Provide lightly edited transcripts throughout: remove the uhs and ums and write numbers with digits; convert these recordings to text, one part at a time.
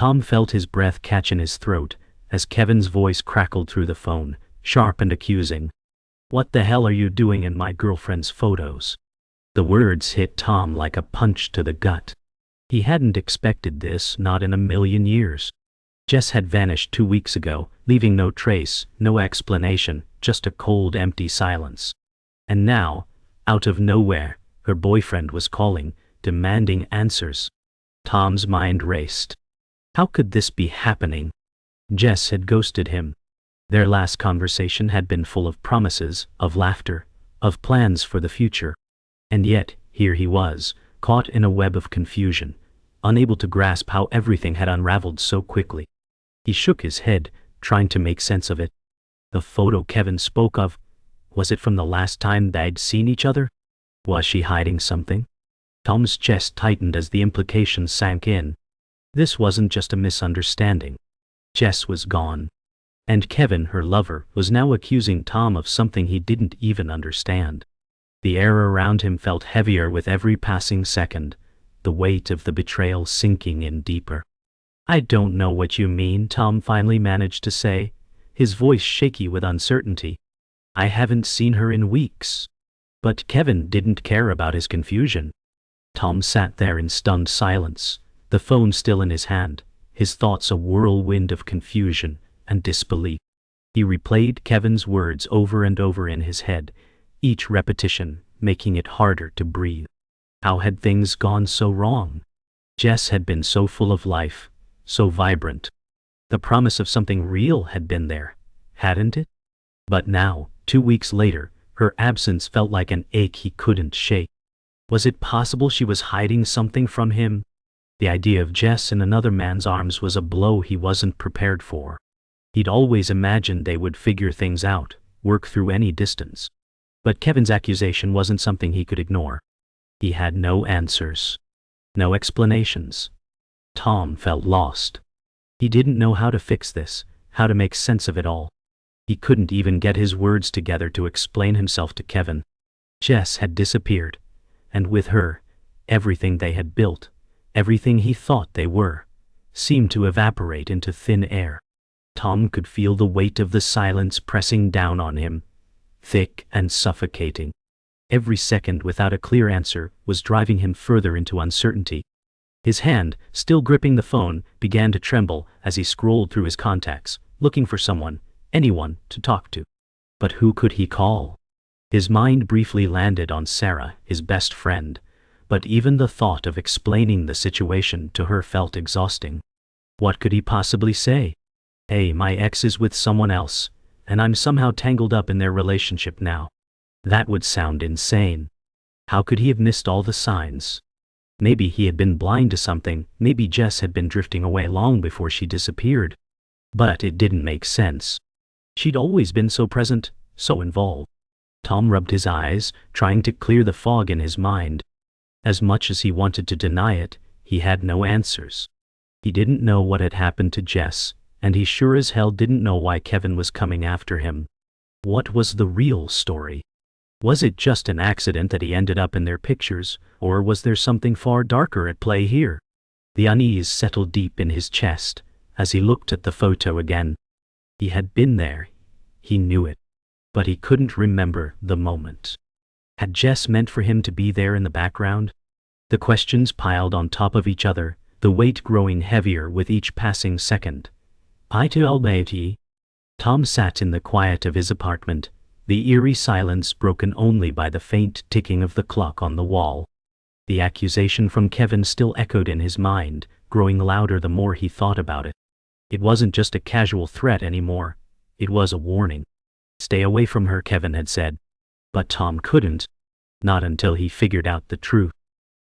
Tom felt his breath catch in his throat as Kevin's voice crackled through the phone, sharp and accusing. "What the hell are you doing in my girlfriend's photos?" The words hit Tom like a punch to the gut. He hadn't expected this, not in a million years. Jess had vanished 2 weeks ago, leaving no trace, no explanation, just a cold, empty silence. And now, out of nowhere, her boyfriend was calling, demanding answers. Tom's mind raced. How could this be happening? Jess had ghosted him. Their last conversation had been full of promises, of laughter, of plans for the future. And yet, here he was, caught in a web of confusion, unable to grasp how everything had unraveled so quickly. He shook his head, trying to make sense of it. The photo Kevin spoke of, was it from the last time they'd seen each other? Was she hiding something? Tom's chest tightened as the implications sank in. This wasn't just a misunderstanding. Jess was gone. And Kevin, her lover, was now accusing Tom of something he didn't even understand. The air around him felt heavier with every passing second, the weight of the betrayal sinking in deeper. "I don't know what you mean," Tom finally managed to say, his voice shaky with uncertainty. "I haven't seen her in weeks." But Kevin didn't care about his confusion. Tom sat there in stunned silence, the phone still in his hand, his thoughts a whirlwind of confusion and disbelief. He replayed Kevin's words over and over in his head, each repetition making it harder to breathe. How had things gone so wrong? Jess had been so full of life, so vibrant. The promise of something real had been there, hadn't it? But now, 2 weeks later, her absence felt like an ache he couldn't shake. Was it possible she was hiding something from him? The idea of Jess in another man's arms was a blow he wasn't prepared for. He'd always imagined they would figure things out, work through any distance. But Kevin's accusation wasn't something he could ignore. He had no answers, no explanations. Tom felt lost. He didn't know how to fix this, how to make sense of it all. He couldn't even get his words together to explain himself to Kevin. Jess had disappeared, and with her, everything they had built, everything he thought they were, seemed to evaporate into thin air. Tom could feel the weight of the silence pressing down on him, thick and suffocating. Every second without a clear answer was driving him further into uncertainty. His hand, still gripping the phone, began to tremble as he scrolled through his contacts, looking for someone, anyone, to talk to. But who could he call? His mind briefly landed on Sarah, his best friend, but even the thought of explaining the situation to her felt exhausting. What could he possibly say? "Hey, my ex is with someone else, and I'm somehow tangled up in their relationship now." That would sound insane. How could he have missed all the signs? Maybe he had been blind to something, maybe Jess had been drifting away long before she disappeared. But it didn't make sense. She'd always been so present, so involved. Tom rubbed his eyes, trying to clear the fog in his mind. As much as he wanted to deny it, he had no answers. He didn't know what had happened to Jess, and he sure as hell didn't know why Kevin was coming after him. What was the real story? Was it just an accident that he ended up in their pictures, or was there something far darker at play here? The unease settled deep in his chest as he looked at the photo again. He had been there. He knew it. But he couldn't remember the moment. Had Jess meant for him to be there in the background? The questions piled on top of each other, the weight growing heavier with each passing second. Tom sat in the quiet of his apartment, the eerie silence broken only by the faint ticking of the clock on the wall. The accusation from Kevin still echoed in his mind, growing louder the more he thought about it. It wasn't just a casual threat anymore. It was a warning. "Stay away from her," Kevin had said. But Tom couldn't. Not until he figured out the truth.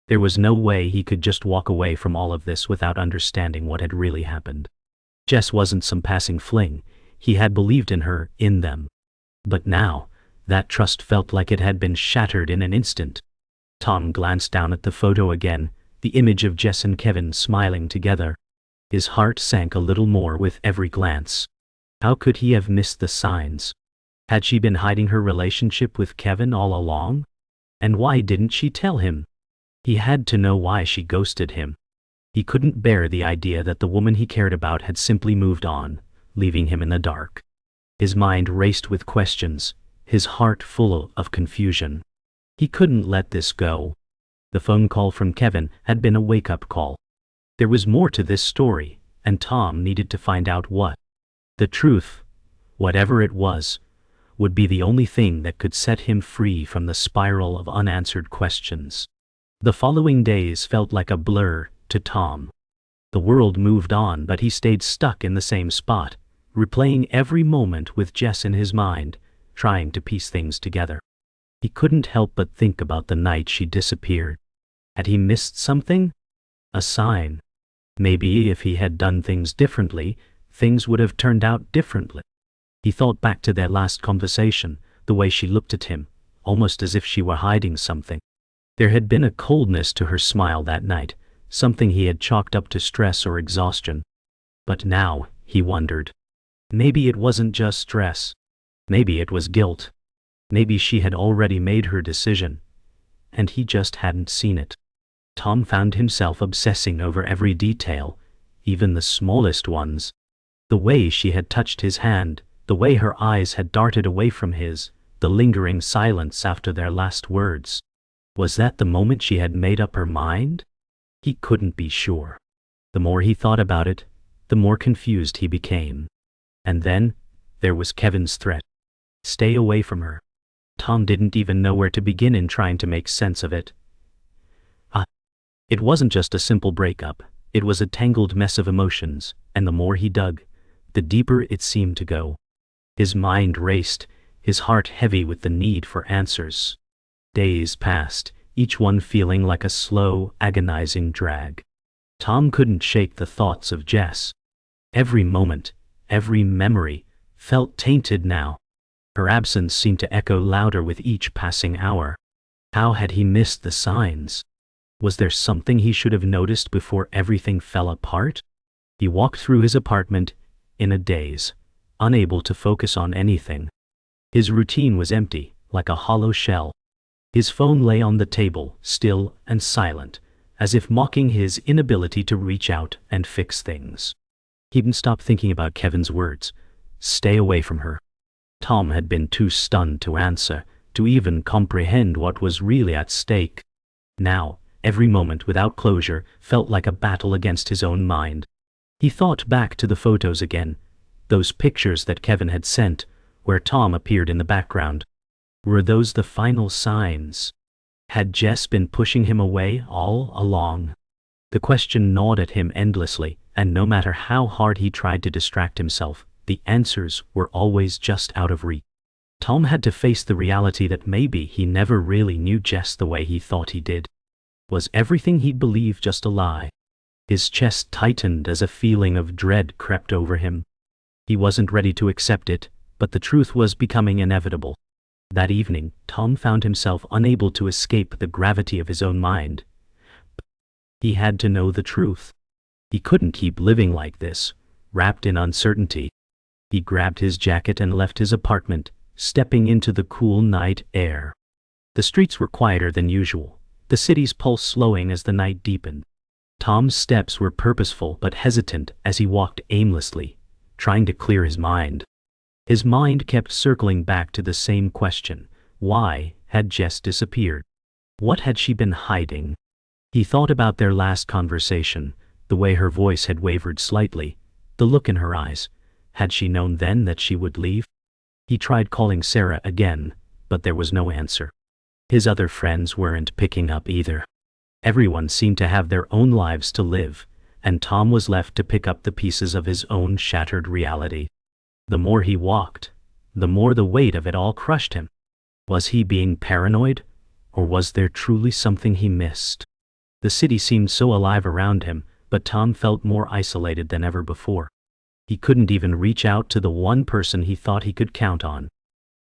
There was no way he could just walk away from all of this without understanding what had really happened. Jess wasn't some passing fling. He had believed in her, in them. But now, that trust felt like it had been shattered in an instant. Tom glanced down at the photo again, the image of Jess and Kevin smiling together. His heart sank a little more with every glance. How could he have missed the signs? Had she been hiding her relationship with Kevin all along? And why didn't she tell him? He had to know why she ghosted him. He couldn't bear the idea that the woman he cared about had simply moved on, leaving him in the dark. His mind raced with questions, his heart full of confusion. He couldn't let this go. The phone call from Kevin had been a wake-up call. There was more to this story, and Tom needed to find out what. The truth, whatever it was, would be the only thing that could set him free from the spiral of unanswered questions. The following days felt like a blur to Tom. The world moved on, but he stayed stuck in the same spot, replaying every moment with Jess in his mind, trying to piece things together. He couldn't help but think about the night she disappeared. Had he missed something? A sign. Maybe if he had done things differently, things would have turned out differently. He thought back to their last conversation, the way she looked at him, almost as if she were hiding something. There had been a coldness to her smile that night, something he had chalked up to stress or exhaustion. But now, he wondered. Maybe it wasn't just stress. Maybe it was guilt. Maybe she had already made her decision, and he just hadn't seen it. Tom found himself obsessing over every detail, even the smallest ones. The way she had touched his hand, the way her eyes had darted away from his, the lingering silence after their last words. Was that the moment she had made up her mind? He couldn't be sure. The more he thought about it, the more confused he became. And then, there was Kevin's threat. Stay away from her. Tom didn't even know where to begin in trying to make sense of it. It wasn't just a simple breakup, it was a tangled mess of emotions, and the more he dug, the deeper it seemed to go. His mind raced, his heart heavy with the need for answers. Days passed, each one feeling like a slow, agonizing drag. Tom couldn't shake the thoughts of Jess. Every moment, every memory, felt tainted now. Her absence seemed to echo louder with each passing hour. How had he missed the signs? Was there something he should have noticed before everything fell apart? He walked through his apartment in a daze, unable to focus on anything. His routine was empty, like a hollow shell. His phone lay on the table, still and silent, as if mocking his inability to reach out and fix things. He didn't stop thinking about Kevin's words. Stay away from her. Tom had been too stunned to answer, to even comprehend what was really at stake. Now, every moment without closure felt like a battle against his own mind. He thought back to the photos again, those pictures that Kevin had sent, where Tom appeared in the background. Were those the final signs? Had Jess been pushing him away all along? The question gnawed at him endlessly, and no matter how hard he tried to distract himself, the answers were always just out of reach. Tom had to face the reality that maybe he never really knew Jess the way he thought he did. Was everything he'd believed just a lie? His chest tightened as a feeling of dread crept over him. He wasn't ready to accept it, but the truth was becoming inevitable. That evening, Tom found himself unable to escape the gravity of his own mind. He had to know the truth. He couldn't keep living like this, wrapped in uncertainty. He grabbed his jacket and left his apartment, stepping into the cool night air. The streets were quieter than usual, the city's pulse slowing as the night deepened. Tom's steps were purposeful but hesitant as he walked aimlessly, trying to clear his mind. His mind kept circling back to the same question. Why had Jess disappeared? What had she been hiding? He thought about their last conversation, the way her voice had wavered slightly, the look in her eyes. Had she known then that she would leave? He tried calling Sarah again, but there was no answer. His other friends weren't picking up either. Everyone seemed to have their own lives to live, and Tom was left to pick up the pieces of his own shattered reality. The more he walked, the more the weight of it all crushed him. Was he being paranoid, or was there truly something he missed? The city seemed so alive around him, but Tom felt more isolated than ever before. He couldn't even reach out to the one person he thought he could count on.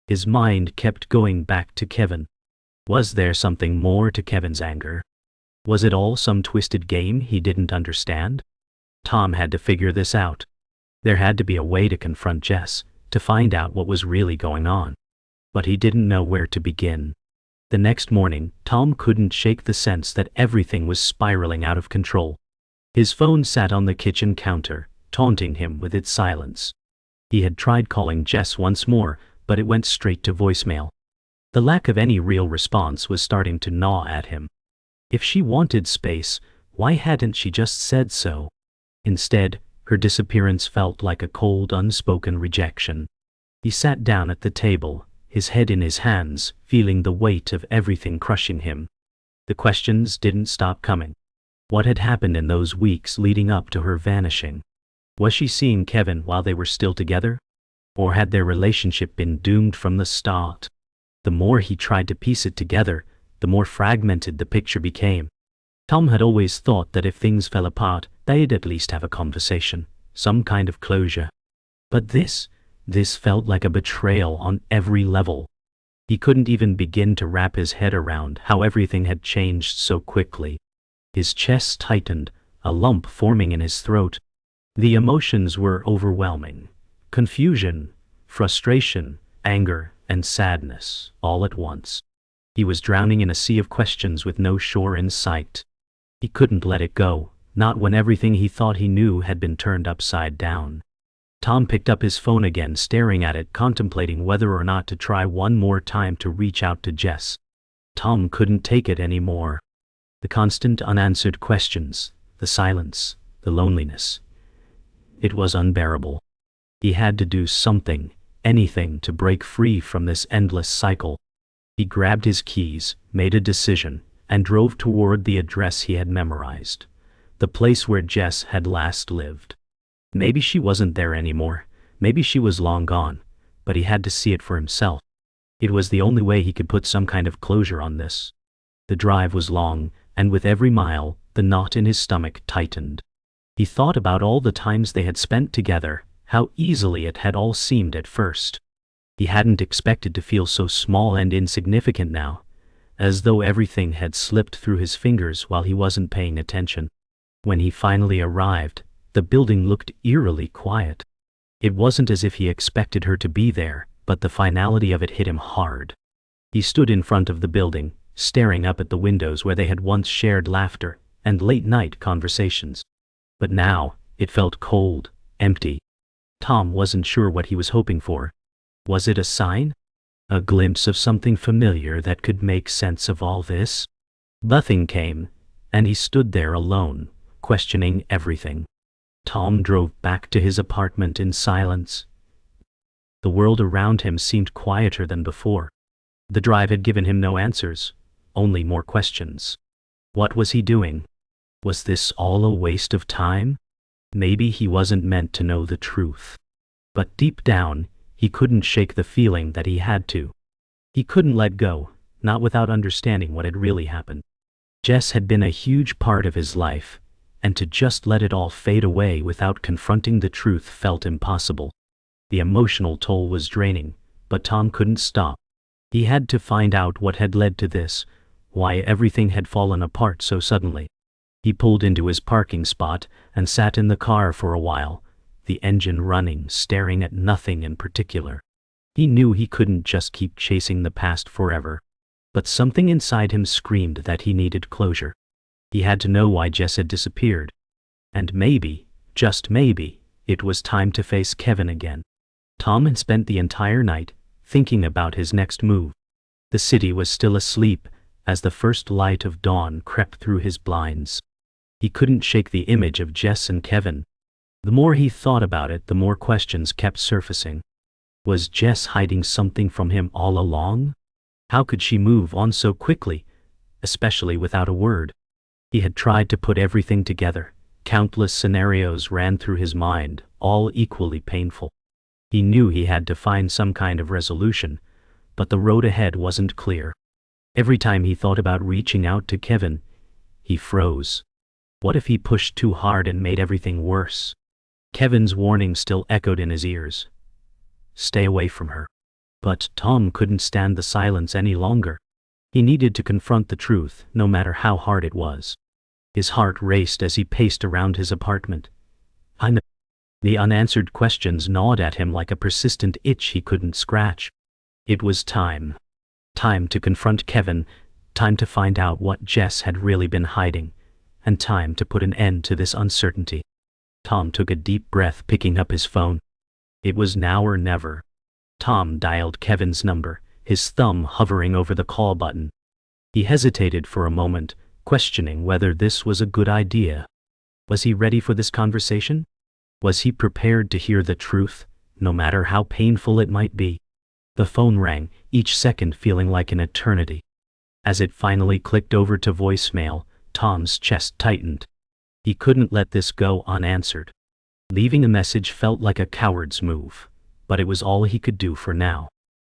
His mind kept going back to Kevin. Was there something more to Kevin's anger? Was it all some twisted game he didn't understand? Tom had to figure this out. There had to be a way to confront Jess, to find out what was really going on. But he didn't know where to begin. The next morning, Tom couldn't shake the sense that everything was spiraling out of control. His phone sat on the kitchen counter, taunting him with its silence. He had tried calling Jess once more, but it went straight to voicemail. The lack of any real response was starting to gnaw at him. If she wanted space, why hadn't she just said so? Instead, her disappearance felt like a cold, unspoken rejection. He sat down at the table, his head in his hands, feeling the weight of everything crushing him. The questions didn't stop coming. What had happened in those weeks leading up to her vanishing? Was she seeing Kevin while they were still together? Or had their relationship been doomed from the start? The more he tried to piece it together, the more fragmented the picture became. Tom had always thought that if things fell apart, they'd at least have a conversation, some kind of closure. But this felt like a betrayal on every level. He couldn't even begin to wrap his head around how everything had changed so quickly. His chest tightened, a lump forming in his throat. The emotions were overwhelming. Confusion, frustration, anger, and sadness, all at once. He was drowning in a sea of questions with no shore in sight. He couldn't let it go, not when everything he thought he knew had been turned upside down. Tom picked up his phone again, staring at it, contemplating whether or not to try one more time to reach out to Jess. Tom couldn't take it anymore. The constant unanswered questions, the silence, the loneliness. It was unbearable. He had to do something, anything to break free from this endless cycle. He grabbed his keys, made a decision, and drove toward the address he had memorized. The place where Jess had last lived. Maybe she wasn't there anymore, maybe she was long gone, but he had to see it for himself. It was the only way he could put some kind of closure on this. The drive was long, and with every mile, the knot in his stomach tightened. He thought about all the times they had spent together, how easily it had all seemed at first. He hadn't expected to feel so small and insignificant now, as though everything had slipped through his fingers while he wasn't paying attention. When he finally arrived, the building looked eerily quiet. It wasn't as if he expected her to be there, but the finality of it hit him hard. He stood in front of the building, staring up at the windows where they had once shared laughter and late-night conversations. But now, it felt cold, empty. Tom wasn't sure what he was hoping for. Was it a sign? A glimpse of something familiar that could make sense of all this? Nothing came, and he stood there alone, questioning everything. Tom drove back to his apartment in silence. The world around him seemed quieter than before. The drive had given him no answers, only more questions. What was he doing? Was this all a waste of time? Maybe he wasn't meant to know the truth. But deep down, he couldn't shake the feeling that he had to. He couldn't let go, not without understanding what had really happened. Jess had been a huge part of his life, and to just let it all fade away without confronting the truth felt impossible. The emotional toll was draining, but Tom couldn't stop. He had to find out what had led to this, why everything had fallen apart so suddenly. He pulled into his parking spot and sat in the car for a while, the engine running, staring at nothing in particular. He knew he couldn't just keep chasing the past forever. But something inside him screamed that he needed closure. He had to know why Jess had disappeared. And maybe, just maybe, it was time to face Kevin again. Tom had spent the entire night thinking about his next move. The city was still asleep as the first light of dawn crept through his blinds. He couldn't shake the image of Jess and Kevin. The more he thought about it, the more questions kept surfacing. Was Jess hiding something from him all along? How could she move on so quickly, especially without a word? He had tried to put everything together. Countless scenarios ran through his mind, all equally painful. He knew he had to find some kind of resolution, but the road ahead wasn't clear. Every time he thought about reaching out to Kevin, he froze. What if he pushed too hard and made everything worse? Kevin's warning still echoed in his ears. Stay away from her. But Tom couldn't stand the silence any longer. He needed to confront the truth, no matter how hard it was. His heart raced as he paced around his apartment. The unanswered questions gnawed at him like a persistent itch he couldn't scratch. It was time. Time to confront Kevin, time to find out what Jess had really been hiding, and time to put an end to this uncertainty. Tom took a deep breath, picking up his phone. It was now or never. Tom dialed Kevin's number, his thumb hovering over the call button. He hesitated for a moment, questioning whether this was a good idea. Was he ready for this conversation? Was he prepared to hear the truth, no matter how painful it might be? The phone rang, each second feeling like an eternity. As it finally clicked over to voicemail, Tom's chest tightened. He couldn't let this go unanswered. Leaving a message felt like a coward's move, but it was all he could do for now.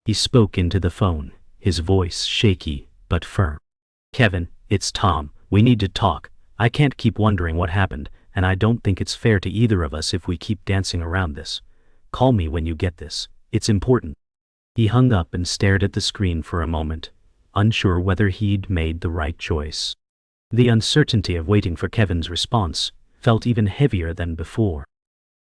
He spoke into the phone, his voice shaky but firm. "Kevin, it's Tom. We need to talk. I can't keep wondering what happened, and I don't think it's fair to either of us if we keep dancing around this. Call me when you get this. It's important." He hung up and stared at the screen for a moment, unsure whether he'd made the right choice. The uncertainty of waiting for Kevin's response felt even heavier than before.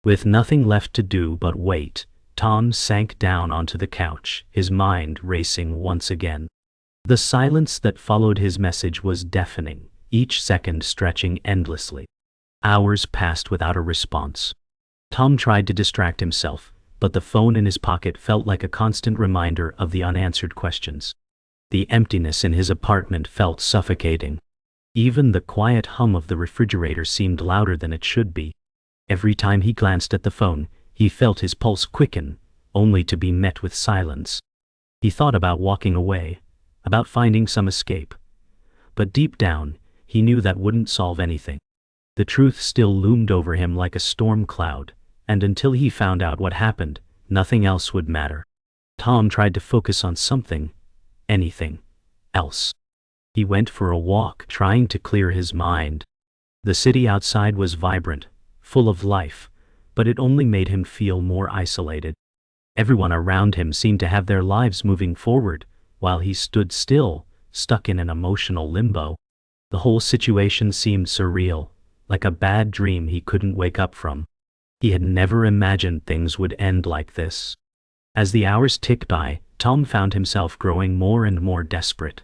With nothing left to do but wait, Tom sank down onto the couch, his mind racing once again. The silence that followed his message was deafening, each second stretching endlessly. Hours passed without a response. Tom tried to distract himself, but the phone in his pocket felt like a constant reminder of the unanswered questions. The emptiness in his apartment felt suffocating. Even the quiet hum of the refrigerator seemed louder than it should be. Every time he glanced at the phone, he felt his pulse quicken, only to be met with silence. He thought about walking away, about finding some escape. But deep down, he knew that wouldn't solve anything. The truth still loomed over him like a storm cloud, and until he found out what happened, nothing else would matter. Tom tried to focus on something, anything else. He went for a walk, trying to clear his mind. The city outside was vibrant, full of life, but it only made him feel more isolated. Everyone around him seemed to have their lives moving forward, while he stood still, stuck in an emotional limbo. The whole situation seemed surreal, like a bad dream he couldn't wake up from. He had never imagined things would end like this. As the hours ticked by, Tom found himself growing more and more desperate.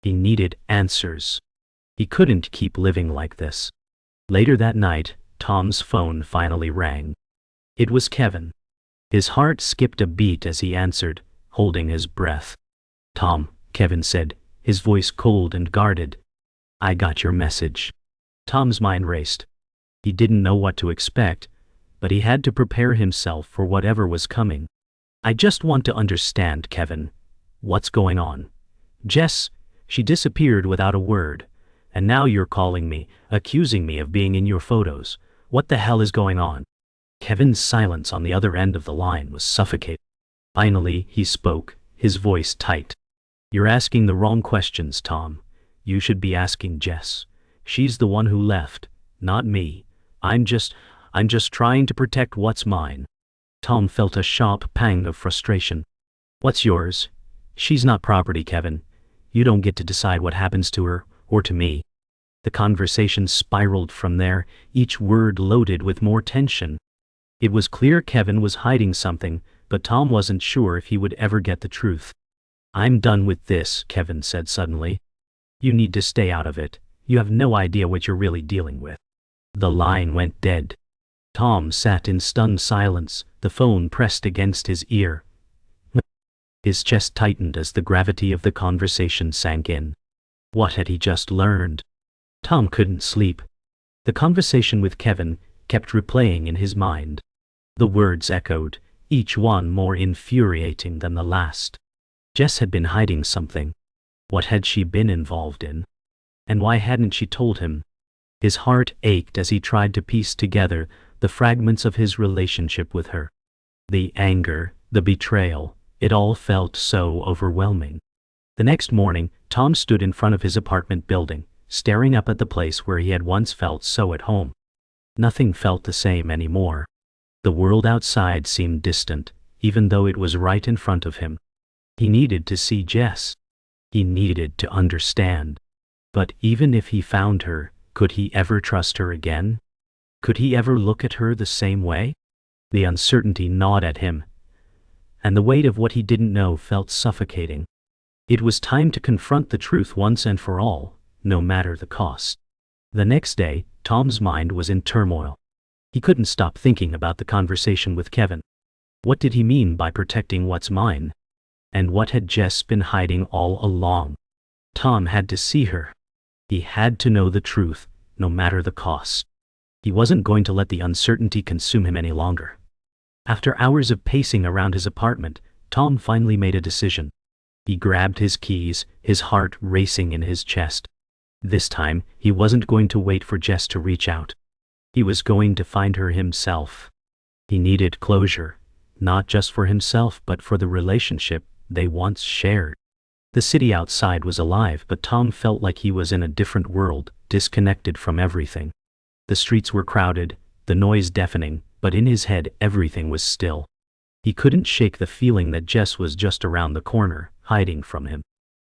He needed answers. He couldn't keep living like this. Later that night, Tom's phone finally rang. It was Kevin. His heart skipped a beat as he answered, holding his breath. "Tom," Kevin said, his voice cold and guarded. "I got your message." Tom's mind raced. He didn't know what to expect, but he had to prepare himself for whatever was coming. "I just want to understand, Kevin. What's going on? Jess, she disappeared without a word, and now you're calling me, accusing me of being in your photos. What the hell is going on?" Kevin's silence on the other end of the line was suffocating. Finally, he spoke, his voice tight. "You're asking the wrong questions, Tom. You should be asking Jess. She's the one who left, not me. I'm just trying to protect what's mine." Tom felt a sharp pang of frustration. "What's yours? She's not property, Kevin. You don't get to decide what happens to her, or to me." The conversation spiraled from there, each word loaded with more tension. It was clear Kevin was hiding something, but Tom wasn't sure if he would ever get the truth. "I'm done with this," Kevin said suddenly. "You need to stay out of it. You have no idea what you're really dealing with." The line went dead. Tom sat in stunned silence, the phone pressed against his ear. His chest tightened as the gravity of the conversation sank in. What had he just learned? Tom couldn't sleep. The conversation with Kevin kept replaying in his mind. The words echoed, each one more infuriating than the last. Jess had been hiding something. What had she been involved in? And why hadn't she told him? His heart ached as he tried to piece together the fragments of his relationship with her. The anger, the betrayal, it all felt so overwhelming. The next morning, Tom stood in front of his apartment building, staring up at the place where he had once felt so at home. Nothing felt the same anymore. The world outside seemed distant, even though it was right in front of him. He needed to see Jess. He needed to understand. But even if he found her, could he ever trust her again? Could he ever look at her the same way? The uncertainty gnawed at him, and the weight of what he didn't know felt suffocating. It was time to confront the truth once and for all, no matter the cost. The next day, Tom's mind was in turmoil. He couldn't stop thinking about the conversation with Kevin. What did he mean by protecting what's mine? And what had Jess been hiding all along? Tom had to see her. He had to know the truth, no matter the cost. He wasn't going to let the uncertainty consume him any longer. After hours of pacing around his apartment, Tom finally made a decision. He grabbed his keys, his heart racing in his chest. This time, he wasn't going to wait for Jess to reach out. He was going to find her himself. He needed closure, not just for himself but for the relationship they once shared. The city outside was alive, but Tom felt like he was in a different world, disconnected from everything. The streets were crowded, the noise deafening, but in his head everything was still. He couldn't shake the feeling that Jess was just around the corner, hiding from him.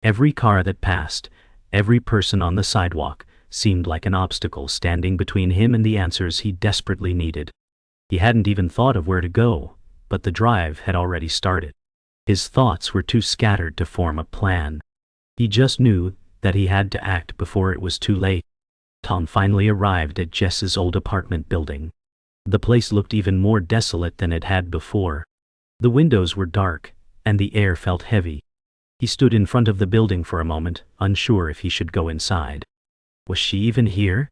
Every car that passed, every person on the sidewalk, seemed like an obstacle standing between him and the answers he desperately needed. He hadn't even thought of where to go, but the drive had already started. His thoughts were too scattered to form a plan. He just knew that he had to act before it was too late. Tom finally arrived at Jess's old apartment building. The place looked even more desolate than it had before. The windows were dark, and the air felt heavy. He stood in front of the building for a moment, unsure if he should go inside. Was she even here?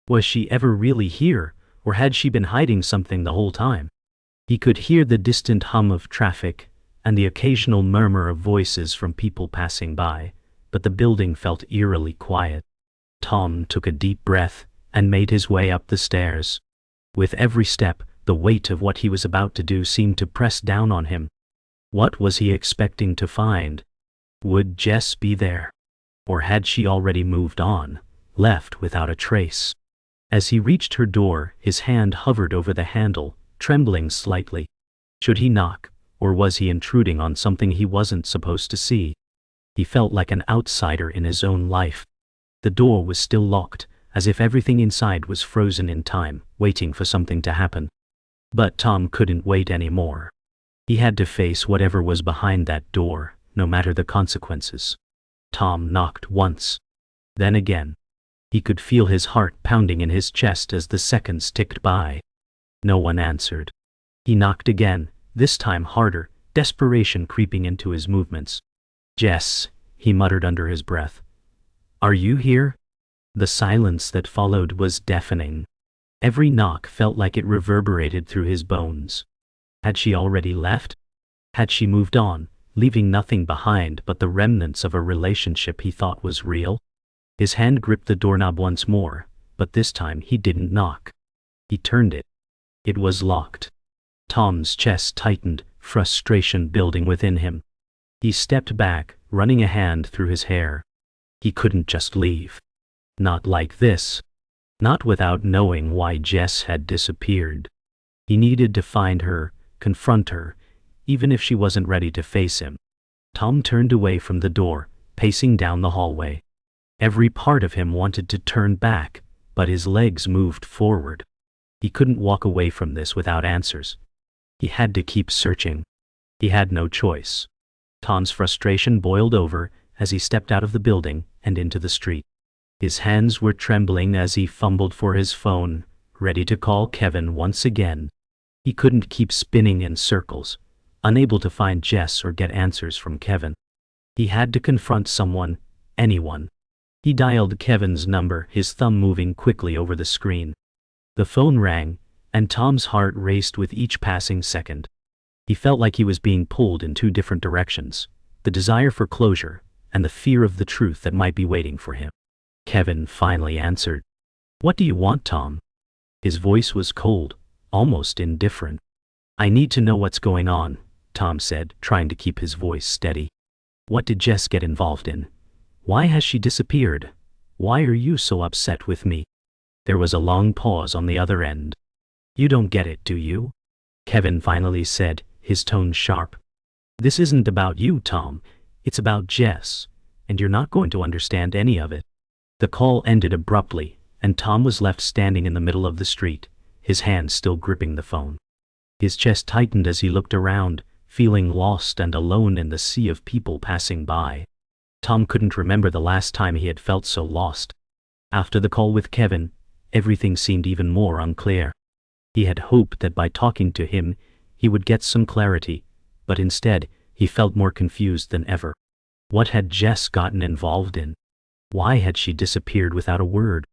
Was she ever really here, or had she been hiding something the whole time? He could hear the distant hum of traffic, and the occasional murmur of voices from people passing by, but the building felt eerily quiet. Tom took a deep breath and made his way up the stairs. With every step, the weight of what he was about to do seemed to press down on him. What was he expecting to find? Would Jess be there? Or had she already moved on, left without a trace? As he reached her door, his hand hovered over the handle, trembling slightly. Should he knock, or was he intruding on something he wasn't supposed to see? He felt like an outsider in his own life. The door was still locked, as if everything inside was frozen in time, waiting for something to happen. But Tom couldn't wait anymore. He had to face whatever was behind that door, no matter the consequences. Tom knocked once. Then again. He could feel his heart pounding in his chest as the seconds ticked by. No one answered. He knocked again, this time harder, desperation creeping into his movements. "Jess," he muttered under his breath. "Are you here?" The silence that followed was deafening. Every knock felt like it reverberated through his bones. Had she already left? Had she moved on, leaving nothing behind but the remnants of a relationship he thought was real? His hand gripped the doorknob once more, but this time he didn't knock. He turned it. It was locked. Tom's chest tightened, frustration building within him. He stepped back, running a hand through his hair. He couldn't just leave. Not like this. Not without knowing why Jess had disappeared. He needed to find her, confront her, even if she wasn't ready to face him. Tom turned away from the door, pacing down the hallway. Every part of him wanted to turn back, but his legs moved forward. He couldn't walk away from this without answers. He had to keep searching. He had no choice. Tom's frustration boiled over as he stepped out of the building and into the street. His hands were trembling as he fumbled for his phone, ready to call Kevin once again. He couldn't keep spinning in circles, unable to find Jess or get answers from Kevin. He had to confront someone, anyone. He dialed Kevin's number, his thumb moving quickly over the screen. The phone rang, and Tom's heart raced with each passing second. He felt like he was being pulled in two different directions, the desire for closure and the fear of the truth that might be waiting for him. Kevin finally answered. "What do you want, Tom?" His voice was cold, almost indifferent. "I need to know what's going on," Tom said, trying to keep his voice steady. "What did Jess get involved in? Why has she disappeared? Why are you so upset with me?" There was a long pause on the other end. "You don't get it, do you?" Kevin finally said, his tone sharp. "This isn't about you, Tom. It's about Jess, and you're not going to understand any of it." The call ended abruptly, and Tom was left standing in the middle of the street, his hand still gripping the phone. His chest tightened as he looked around, feeling lost and alone in the sea of people passing by. Tom couldn't remember the last time he had felt so lost. After the call with Kevin, everything seemed even more unclear. He had hoped that by talking to him, he would get some clarity, but instead, he felt more confused than ever. What had Jess gotten involved in? Why had she disappeared without a word?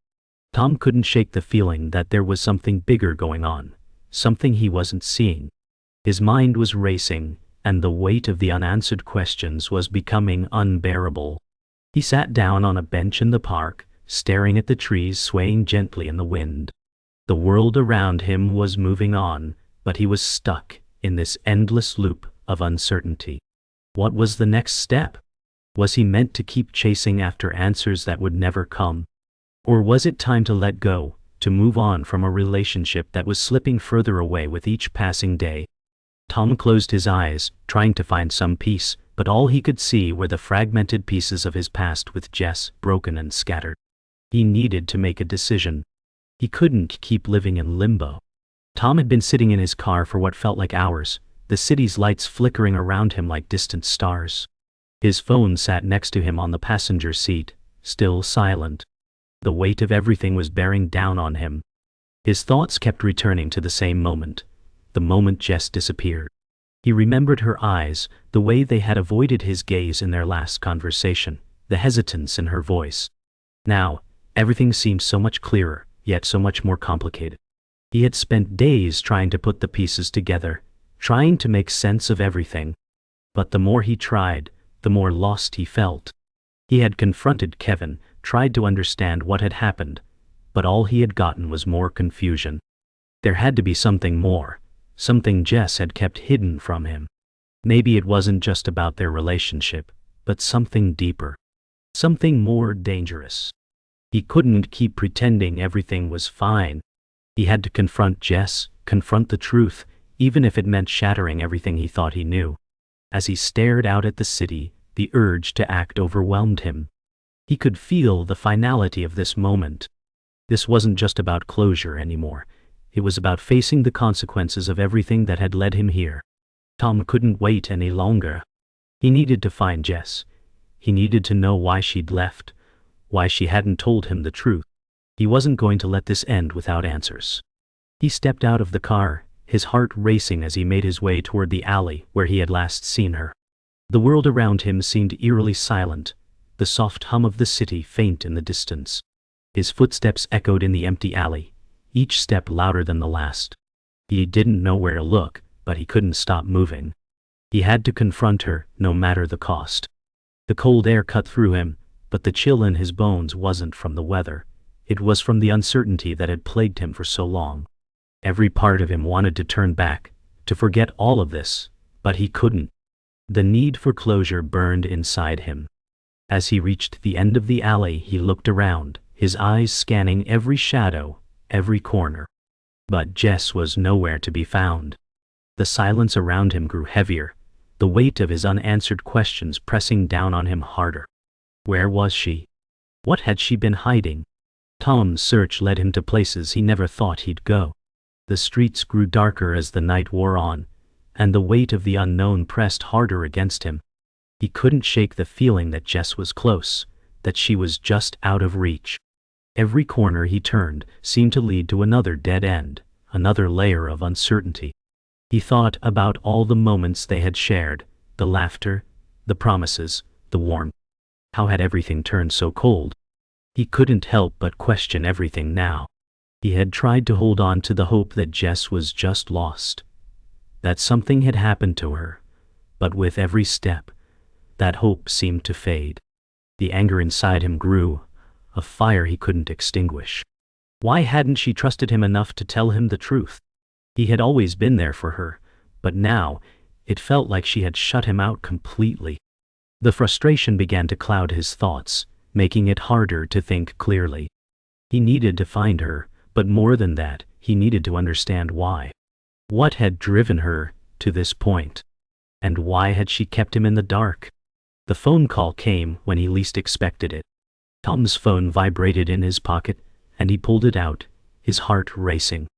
Tom couldn't shake the feeling that there was something bigger going on, something he wasn't seeing. His mind was racing, and the weight of the unanswered questions was becoming unbearable. He sat down on a bench in the park, staring at the trees swaying gently in the wind. The world around him was moving on, but he was stuck in this endless loop of uncertainty. What was the next step? Was he meant to keep chasing after answers that would never come? Or was it time to let go, to move on from a relationship that was slipping further away with each passing day? Tom closed his eyes, trying to find some peace, but all he could see were the fragmented pieces of his past with Jess, broken and scattered. He needed to make a decision. He couldn't keep living in limbo. Tom had been sitting in his car for what felt like hours, the city's lights flickering around him like distant stars. His phone sat next to him on the passenger seat, still silent. The weight of everything was bearing down on him. His thoughts kept returning to the same moment, the moment Jess disappeared. He remembered her eyes, the way they had avoided his gaze in their last conversation, the hesitance in her voice. Now, everything seemed so much clearer, yet so much more complicated. He had spent days trying to put the pieces together, trying to make sense of everything. But the more he tried, the more lost he felt. He had confronted Kevin, tried to understand what had happened, but all he had gotten was more confusion. There had to be something more, something Jess had kept hidden from him. Maybe it wasn't just about their relationship, but something deeper, something more dangerous. He couldn't keep pretending everything was fine. He had to confront Jess, confront the truth, even if it meant shattering everything he thought he knew. As he stared out at the city, the urge to act overwhelmed him. He could feel the finality of this moment. This wasn't just about closure anymore. It was about facing the consequences of everything that had led him here. Tom couldn't wait any longer. He needed to find Jess. He needed to know why she'd left, why she hadn't told him the truth. He wasn't going to let this end without answers. He stepped out of the car, his heart racing as he made his way toward the alley where he had last seen her. The world around him seemed eerily silent, the soft hum of the city faint in the distance. His footsteps echoed in the empty alley, each step louder than the last. He didn't know where to look, but he couldn't stop moving. He had to confront her, no matter the cost. The cold air cut through him, but the chill in his bones wasn't from the weather. It was from the uncertainty that had plagued him for so long. Every part of him wanted to turn back, to forget all of this, but he couldn't. The need for closure burned inside him. As he reached the end of the alley, he looked around, his eyes scanning every shadow, every corner. But Jess was nowhere to be found. The silence around him grew heavier, the weight of his unanswered questions pressing down on him harder. Where was she? What had she been hiding? Tom's search led him to places he never thought he'd go. The streets grew darker as the night wore on, and the weight of the unknown pressed harder against him. He couldn't shake the feeling that Jess was close, that she was just out of reach. Every corner he turned seemed to lead to another dead end, another layer of uncertainty. He thought about all the moments they had shared, the laughter, the promises, the warmth. How had everything turned so cold? He couldn't help but question everything now. He had tried to hold on to the hope that Jess was just lost, that something had happened to her, but with every step, that hope seemed to fade. The anger inside him grew, a fire he couldn't extinguish. Why hadn't she trusted him enough to tell him the truth? He had always been there for her, but now, it felt like she had shut him out completely. The frustration began to cloud his thoughts, making it harder to think clearly. He needed to find her, but more than that, he needed to understand why. What had driven her to this point? And why had she kept him in the dark? The phone call came when he least expected it. Tom's phone vibrated in his pocket, and he pulled it out, his heart racing.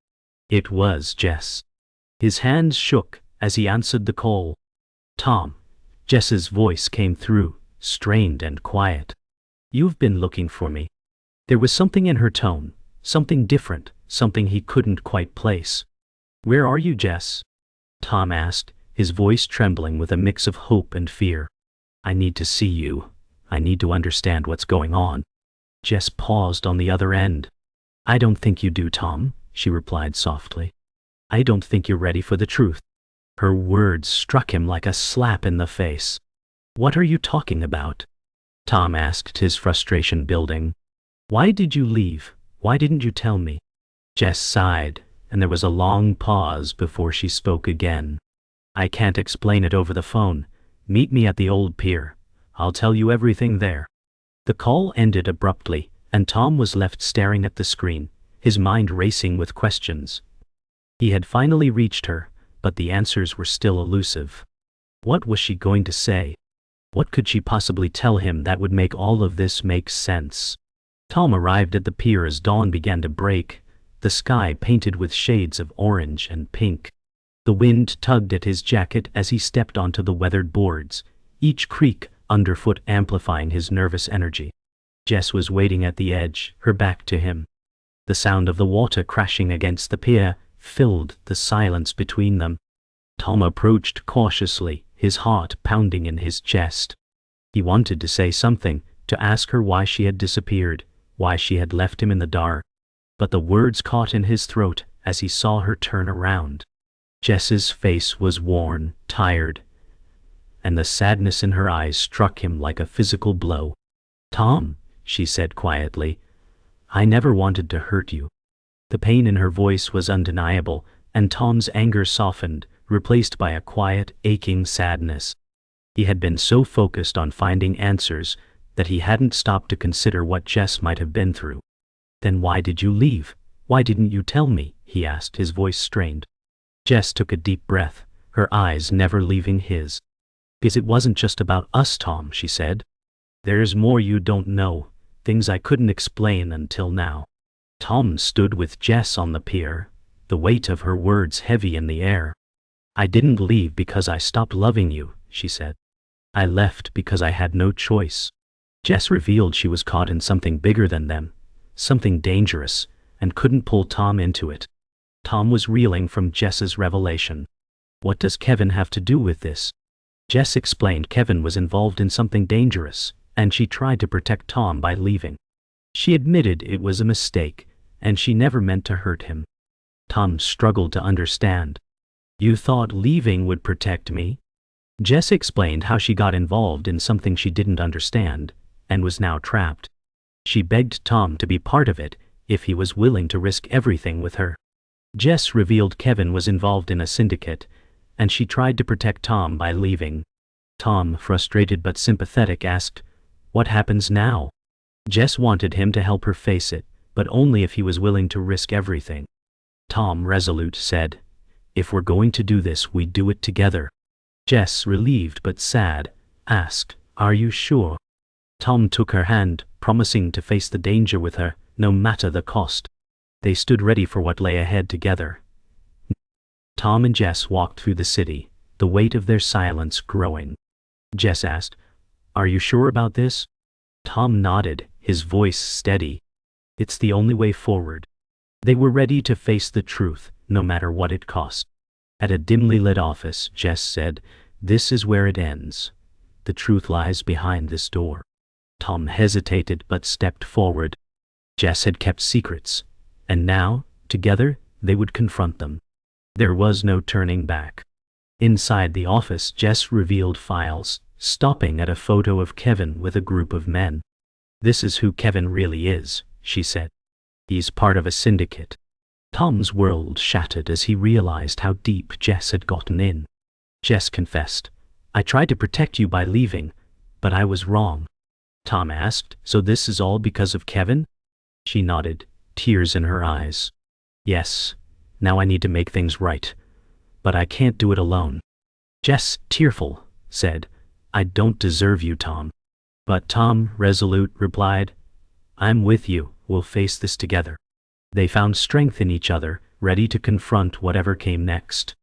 It was Jess. His hands shook as he answered the call. "Tom." Jess's voice came through, strained and quiet. "You've been looking for me." There was something in her tone, something different, something he couldn't quite place. "Where are you, Jess?" Tom asked, his voice trembling with a mix of hope and fear. "I need to see you. I need to understand what's going on." Jess paused on the other end. "I don't think you do, Tom," she replied softly. "I don't think you're ready for the truth." Her words struck him like a slap in the face. "What are you talking about?" Tom asked, his frustration building. "Why did you leave? Why didn't you tell me?" Jess sighed, and there was a long pause before she spoke again. "I can't explain it over the phone. Meet me at the old pier. I'll tell you everything there." The call ended abruptly, and Tom was left staring at the screen, his mind racing with questions. He had finally reached her, but the answers were still elusive. What was she going to say? What could she possibly tell him that would make all of this make sense? Tom arrived at the pier as dawn began to break, the sky painted with shades of orange and pink. The wind tugged at his jacket as he stepped onto the weathered boards, each creak underfoot amplifying his nervous energy. Jess was waiting at the edge, her back to him. The sound of the water crashing against the pier filled the silence between them. Tom approached cautiously, his heart pounding in his chest. He wanted to say something, to ask her why she had disappeared, why she had left him in the dark, but the words caught in his throat as he saw her turn around. Jess's face was worn, tired, and the sadness in her eyes struck him like a physical blow. "Tom," she said quietly, "I never wanted to hurt you." The pain in her voice was undeniable, and Tom's anger softened, replaced by a quiet, aching sadness. He had been so focused on finding answers that he hadn't stopped to consider what Jess might have been through. "Then why did you leave? Why didn't you tell me?" he asked, his voice strained. Jess took a deep breath, her eyes never leaving his. "Because it wasn't just about us, Tom," she said. "There's more you don't know, things I couldn't explain until now." Tom stood with Jess on the pier, the weight of her words heavy in the air. "I didn't leave because I stopped loving you," she said. "I left because I had no choice." Jess revealed she was caught in something bigger than them, something dangerous, and couldn't pull Tom into it. Tom was reeling from Jess's revelation. What does Kevin have to do with this? Jess explained Kevin was involved in something dangerous, and she tried to protect Tom by leaving. She admitted it was a mistake, and she never meant to hurt him. Tom struggled to understand. "You thought leaving would protect me?" Jess explained how she got involved in something she didn't understand, and was now trapped. She begged Tom to be part of it, if he was willing to risk everything with her. Jess revealed Kevin was involved in a syndicate, and she tried to protect Tom by leaving. Tom, frustrated but sympathetic, asked, "What happens now?" Jess wanted him to help her face it, but only if he was willing to risk everything. Tom, resolute, said, "If we're going to do this, we do it together." Jess, relieved but sad, asked, "Are you sure?" Tom took her hand, promising to face the danger with her, no matter the cost. They stood ready for what lay ahead together. Tom and Jess walked through the city, the weight of their silence growing. Jess asked, "Are you sure about this?" Tom nodded, his voice steady. "It's the only way forward." They were ready to face the truth, no matter what it cost. At a dimly lit office, Jess said, "This is where it ends. The truth lies behind this door." Tom hesitated but stepped forward. Jess had kept secrets, and now, together, they would confront them. There was no turning back. Inside the office, Jess revealed files, stopping at a photo of Kevin with a group of men. "This is who Kevin really is," she said. "He's part of a syndicate." Tom's world shattered as he realized how deep Jess had gotten in. Jess confessed, "I tried to protect you by leaving, but I was wrong." Tom asked, "So this is all because of Kevin?" She nodded, tears in her eyes. "Yes, now I need to make things right, but I can't do it alone." Jess, tearful, said, "I don't deserve you, Tom." But Tom, resolute, replied, "I'm with you, we'll face this together." They found strength in each other, ready to confront whatever came next.